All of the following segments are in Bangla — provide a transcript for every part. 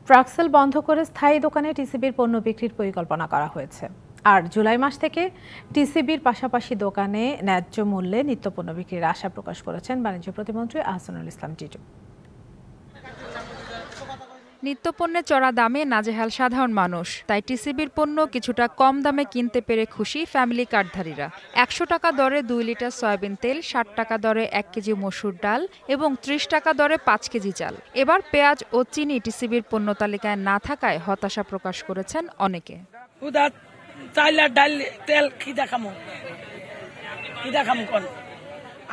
ট্রাকসেল বন্ধ করে স্থায়ী দোকানে টিসিবির পণ্য বিক্রির পরিকল্পনা করা হয়েছে। আর জুলাই মাস থেকে টিসিবির পাশাপাশি দোকানে ন্যায্য মূল্যে নিত্যপণ্য বিক্রির আশা প্রকাশ করেছেন বাণিজ্য প্রতিমন্ত্রী আহসানুল ইসলাম টিটু। নিত্যপণ্যের চড়া দামে নাজেহাল সাধারণ মানুষ, তাই টিসিবির পণ্য কিছুটা কম দামে কিনতে পেরে খুশি ফ্যামিলি কার্ডধারীরা। ১০০ টাকা দরে ২ লিটার সয়াবিন তেল, ৬০ টাকা দরে ১ কেজি মসুর ডাল এবং ৩০ টাকা দরে ৫ কেজি চাল। এবার পেঁয়াজ ও চিনি টিসিবির পণ্য তালিকায় না থাকায় হতাশা প্রকাশ করেছেন অনেকে। তেল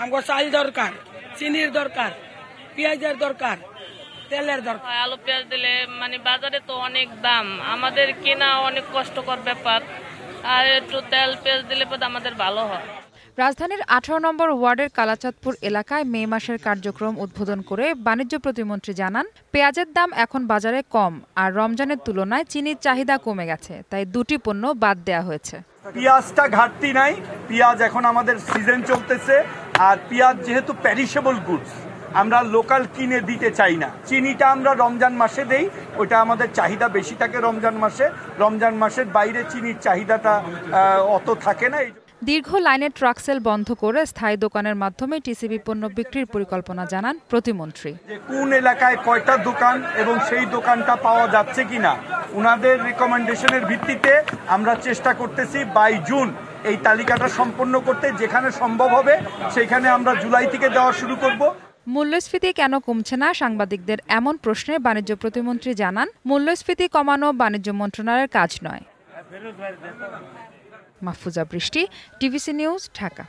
আমগো চাল দরকার, চিনির দরকার, পেঁয়াজের দরকার, তেলের দরকার। আলু পেঁয়াজ দিলে বাজারে তো অনেক দাম, আমাদের কেনা অনেক কষ্টকর ব্যাপার। আর একটু তেল পেঁয়াজ দিলে আমাদের ভালো হয়। রাজধানীর ১৮ নম্বর ওয়ার্ডের কালাচাঁদপুর এলাকায় মে মাসের কার্যক্রম উদ্বোধন করে বাণিজ্য প্রতিমন্ত্রী জানান, পেঁয়াজের দাম এখন বাজারে কম আর রমজানের তুলনায় চিনির চাহিদা কমে গেছে, তাই দুটি পণ্য বাদ দেওয়া হয়েছে। পেঁয়াজটা ঘাটতি নাই, পেঁয়াজ এখন আমাদের সিজন চলতেছে। আর পেঁয়াজ যেহেতু প্যারিশেবল গুডস, আমরা লোকাল কিনে দিতে চাই না। চিনিটা আমরা রমজান মাসে দেই, ওইটা আমাদের চাহিদা বেশি থাকে রমজান মাসে। রমজান মাসের বাইরে চিনির চাহিদাটা অত থাকে না। দীর্ঘ লাইনে ট্রাকসেল বন্ধ করে স্থায়ী দোকানের মাধ্যমে টিসিবি পণ্য বিক্রির পরিকল্পনা জানান প্রতিমন্ত্রী। কোন এলাকায় কয়টা দোকান এবং সেই দোকানটা পাওয়া যাচ্ছে কিনা উনাদের রিকমেন্ডেশনের ভিত্তিতে আমরা চেষ্টা করতেছি বাই জুন এই তালিকাটা সম্পন্ন করতে। যেখানে সম্ভব হবে সেখানে আমরা জুলাই থেকে দেওয়া শুরু করব। মূল্যস্ফীতি কেন কমছে না সাংবাদিকদের এমন প্রশ্নে বাণিজ্য প্রতিমন্ত্রী জানান, মূল্যস্ফীতি কমানো বাণিজ্য মন্ত্রণালয়ের কাজ নয়। মাহফুজা বৃষ্টি, টিভিসি নিউজ, ঢাকা।